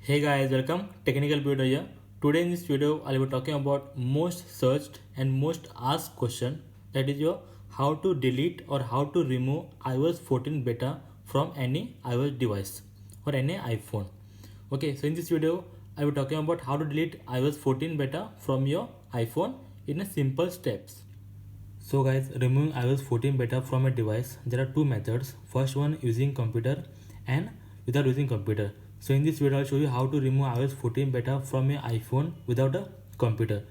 Hey guys, welcome. Technical Beardo here. Today in this video, I'll be talking about most searched and most asked question, that is your how to delete or how to remove iOS 14 beta from any iOS device or any iPhone. Okay, so in this video, I'll be talking about how to delete iOS 14 beta from your iPhone in a simple steps. So guys, removing iOS 14 beta from a device, there are two methods. First one using computer and without using computer. So in this video, I'll show you how to remove iOS 14 beta from your iPhone without a computer.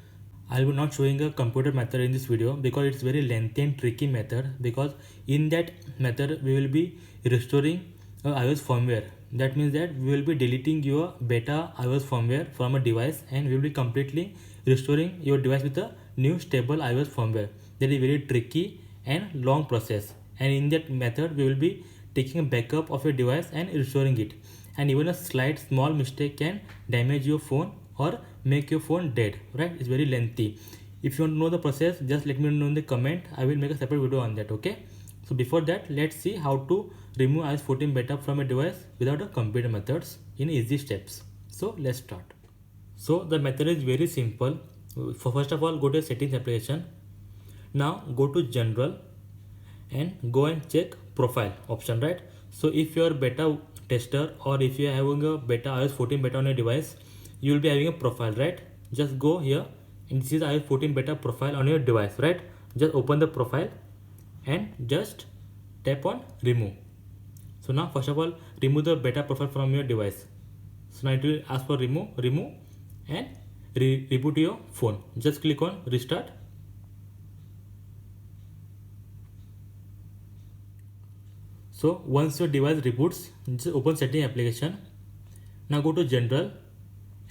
I will not showing a computer method in this video because it's very lengthy and tricky method, because in that method we will be restoring iOS firmware. That means that we will be deleting your beta iOS firmware from a device and we will be completely restoring your device with a new stable iOS firmware. That is very tricky and long process, and in that method we will be taking a backup of your device and restoring it, and even a slight small mistake can damage your phone or make your phone dead, right? It's very lengthy. If you want to know the process, just let me know in the comment. I will make a separate video on that. Okay, so before that, let's see how to remove iOS 14 beta from a device without a computer methods in easy steps. So let's start. So the method is very simple. First of all, go to settings application. Now go to general and go and check profile option, right? So if you are beta tester or if you are having a beta iOS 14 beta on your device, you will be having a profile, right? Just go here and this is iOS 14 beta profile on your device, right? Just open the profile and just tap on remove. So now first of all, remove the beta profile from your device. So now it will ask for remove and reboot your phone. Just click on restart. So once your device reboots, just open setting application. Now go to general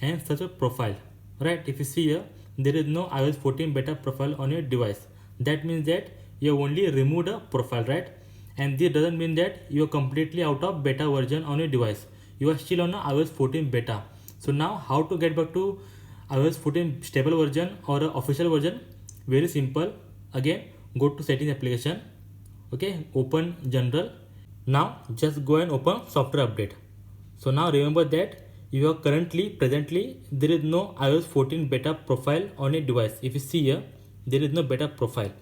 and search a profile, right? If you see here, there is no iOS 14 beta profile on your device. That means that you have only removed a profile, right? And this doesn't mean that you are completely out of beta version on your device. You are still on a iOS 14 beta. So now how to get back to iOS 14 stable version or official version? Very simple. Again, go to settings application. Okay, open general. Now just go and open software update. So now remember that you are presently there is no iOS 14 beta profile on a device. If you see here, there is no beta profile.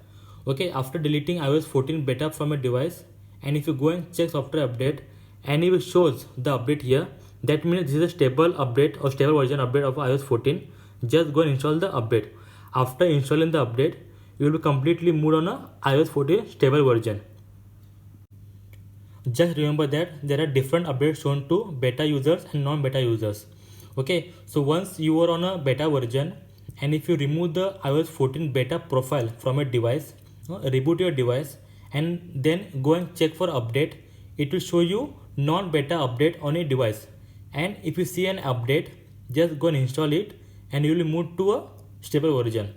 Okay, after deleting iOS 14 beta from a device, and if you go and check software update and it shows the update here, that means this is a stable update or stable version update of iOS 14. Just go and install the update. After installing the update, you will be completely moved on a iOS 14 stable version. Just remember that there are different updates shown to beta users and non-beta users. Okay, so once you are on a beta version and if you remove the iOS 14 beta profile from a device, reboot your device and then go and check for update, it will show you non-beta update on your device. And if you see an update, just go and install it and you will move to a stable version.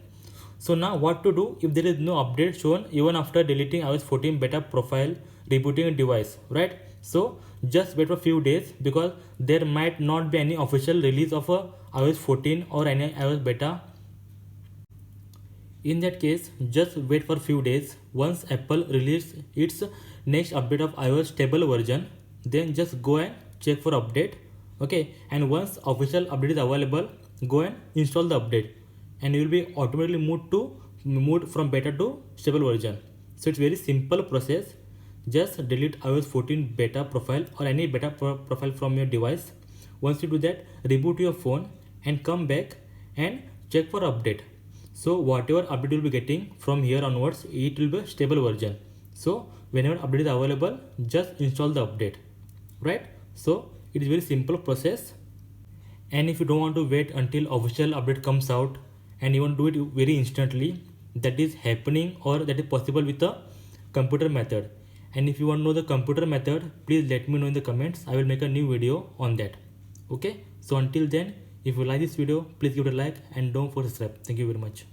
So now what to do if there is no update shown even after deleting iOS 14 beta profile, rebooting a device, right? So just wait for a few days because there might not be any official release of a iOS 14 or any iOS beta. In that case, just wait for a few days. Once Apple releases its next update of iOS stable version, then just go and check for update. Okay, and once official update is available, go and install the update and you will be automatically moved from beta to stable version. So it's very simple process. Just delete iOS 14 beta profile or any beta profile from your device. Once you do that, reboot your phone and come back and check for update. So whatever update you will be getting from here onwards, it will be a stable version. So whenever update is available, just install the update, right? So it is very simple process. And if you don't want to wait until official update comes out and you want to do it very instantly, that is happening or that is possible with a computer method. And if you want to know the computer method, please let me know in the comments. I will make a new video on that. Okay, so until then, if you like this video, please give it a like and don't forget to subscribe. Thank you very much.